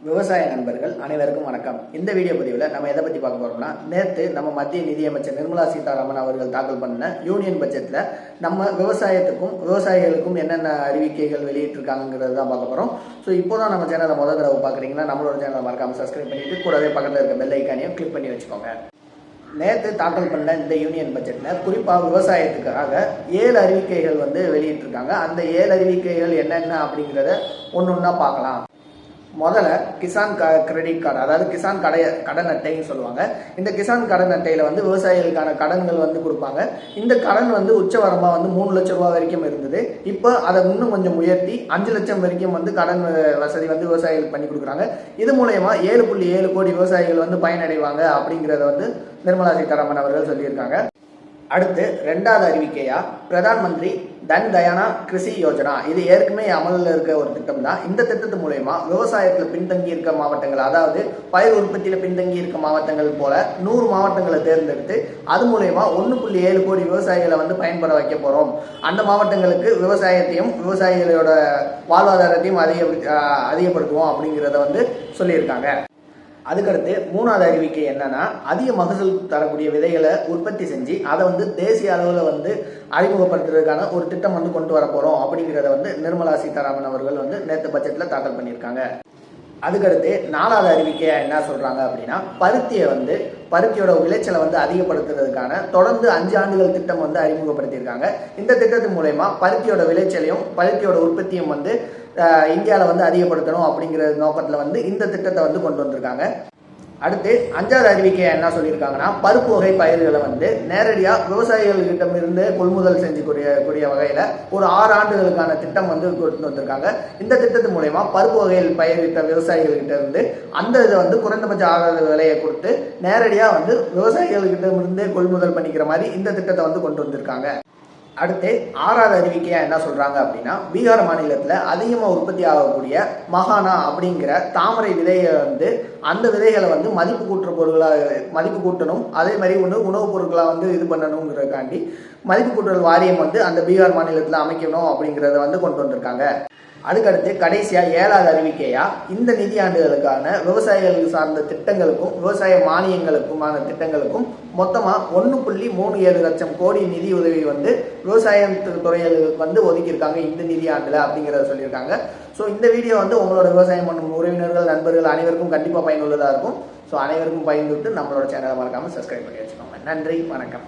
விவசாய நண்பர்கள் அனைவருக்கும் வணக்கம். இந்த வீடியோ பதிவில் நம்ம எதை பற்றி பார்க்க போறோம்னா, நேற்று நம்ம மத்திய நிதியமைச்சர் நிர்மலா சீதாராமன் அவர்கள் தாக்கல் பண்ண யூனியன் பட்ஜெட்ல நம்ம விவசாயத்துக்கும் விவசாயிகளுக்கும் என்னென்ன அறிவிக்கைகள் வெளியிட்டிருக்காங்கிறது தான் பார்க்க போறோம். ஸோ இப்போதான் நம்ம சேனலை முதல் தடவை பார்க்குறீங்கன்னா நம்மளோட சேனலை மறக்காம சப்ஸ்கிரைப் பண்ணிட்டு கூடவே பக்கத்தில் இருக்க பெல் ஐக்கானையும் கிளிக் பண்ணி வச்சுக்கோங்க. நேற்று தாக்கல் பண்ண இந்த யூனியன் பட்ஜெட்டில் குறிப்பாக விவசாயத்துக்காக 7 அறிவிக்கைகள் வெளியிட்டிருக்காங்க. அந்த 7 அறிவிக்கைகள் என்னென்ன அப்படிங்கிறத ஒன்று ஒன்றா பார்க்கலாம். முதல்ல கிசான் கிரெடிட் கார்டு, அதாவது கிசான் கடன் அட்டைன்னு சொல்லுவாங்க. இந்த கிசான் கடன் அட்டையில் விவசாயிகளுக்கான கடன்கள் கொடுப்பாங்க. இந்த கடன் உச்சவரம்பா 3 லட்சம் ரூபாய் வரைக்கும் இருந்தது. இப்போ அதை இன்னும் கொஞ்சம் உயர்த்தி 5 லட்சம் வரைக்கும் கடன் வசதி விவசாயிகளுக்கு பண்ணி கொடுக்குறாங்க. இது மூலயமா 7.7 கோடி விவசாயிகள் பயனடைவாங்க அப்படிங்கிறத நிர்மலா சீதாராமன் அவர்கள் சொல்லியிருக்காங்க. அடுத்து 2வது அறிவிக்கையா பிரதான் மந்திரி தன் தயானா கிருஷி யோஜனா. இது ஏற்கனவே அமலில் இருக்க ஒரு திட்டம் தான். இந்த திட்டத்து மூலயமா விவசாயத்தில் பின்தங்கி இருக்க மாவட்டங்கள், அதாவது பயிர் உற்பத்தியில் பின்தங்கி இருக்க மாவட்டங்கள் போல 100 மாவட்டங்களை தேர்ந்தெடுத்து அது மூலயமா 1.7 கோடி விவசாயிகளை பயன்பட வைக்க போறோம். அந்த மாவட்டங்களுக்கு விவசாயத்தையும் விவசாயிகளோட வாழ்வாதாரத்தையும் அதிகப்படுத்துவோம் அப்படிங்கிறத சொல்லியிருக்காங்க. அதுக்கடுத்து 3வது அறிவிக்கை என்னன்னா, அதிக மகசூல் தரக்கூடிய விதைகளை உற்பத்தி செஞ்சு அதை தேசிய அளவில் அறிமுகப்படுத்துறதுக்கான ஒரு திட்டம் கொண்டு வர போறோம் அப்படிங்கிறத நிர்மலா சீதாராமன் அவர்கள் நேற்று பட்ஜெட்ல தாக்கல் பண்ணியிருக்காங்க. அதுக்கடுத்து 4வது அறிவிக்கையா என்ன சொல்றாங்க அப்படின்னா, பருத்தியோட விளைச்சலை அதிகப்படுத்துறதுக்கான தொடர்ந்து 5 ஆண்டுகள் திட்டம் அறிமுகப்படுத்தியிருக்காங்க. இந்த திட்டத்தின் மூலயமா பருத்தியோட விளைச்சலையும் பருத்தியோட உற்பத்தியும் இந்தியாவில் அதிகப்படுத்தணும் அப்படிங்கிற நோக்கத்தில் இந்த திட்டத்தை கொண்டு வந்திருக்காங்க. அடுத்து 5வது அறிவிக்கையை என்ன சொல்லியிருக்காங்கன்னா, பருப்பு வகை பயிர்களை நேரடியாக விவசாயிகள்கிட்ட இருந்து கொள்முதல் செஞ்சுக்கூடிய வகையில் ஒரு 6 ஆண்டுகளுக்கான திட்டம் கொண்டு வந்திருக்காங்க. இந்த திட்டத்தின் மூலயமா பருப்பு வகையில் பயிரிட்ட விவசாயிகள்கிட்ட இருந்து அந்த இதை குறைந்தபட்ச ஆதார விலையை கொடுத்து நேரடியாக விவசாயிகள்கிட்ட இருந்து கொள்முதல் பண்ணிக்கிற மாதிரி இந்த திட்டத்தை கொண்டு வந்திருக்காங்க. அடுத்து 6வது அறிவிக்கையா என்ன சொல்றாங்க அப்படின்னா, பீகார் மாநிலத்தில் அதிகமாக உற்பத்தி ஆகக்கூடிய மகானா அப்படிங்கிற தாமரை விதையை அந்த விதைகளை மதிப்பு கூட்டணும், அதே மாதிரி உணவுப் பொருட்களாக இது பண்ணணுங்கிறதுக்காண்டி மதிப்பு கூட்டுதல் வாரியம் அந்த பீகார் மாநிலத்தில் அமைக்கணும் அப்படிங்கிறத கொண்டு வந்திருக்காங்க. அதுக்கடுத்து கடைசியா 7வது அறிவிக்கையா இந்த நிதியாண்டுகளுக்கான விவசாயிகளுக்கு சார்ந்த திட்டங்களுக்கும் விவசாய மானியங்களுக்குமான திட்டங்களுக்கும் மொத்தமா 1.37 லட்சம் கோடி நிதி உதவி விவசாய துறைகளுக்கு ஒதுக்கியிருக்காங்க இந்த நிதியாண்டுல அப்படிங்கிறத சொல்லியிருக்காங்க. ஸோ இந்த வீடியோ உங்களோட விவசாயம் பண்ணும் உறவினர்கள் நண்பர்கள் அனைவருக்கும் கண்டிப்பாக பயனுள்ளதாக இருக்கும். ஸோ அனைவருக்கும் பயந்துவிட்டு நம்மளோட சேனலை மறக்காம சப்ஸ்கிரைப் பண்ணி வச்சுக்கோங்க. நன்றி, வணக்கம்.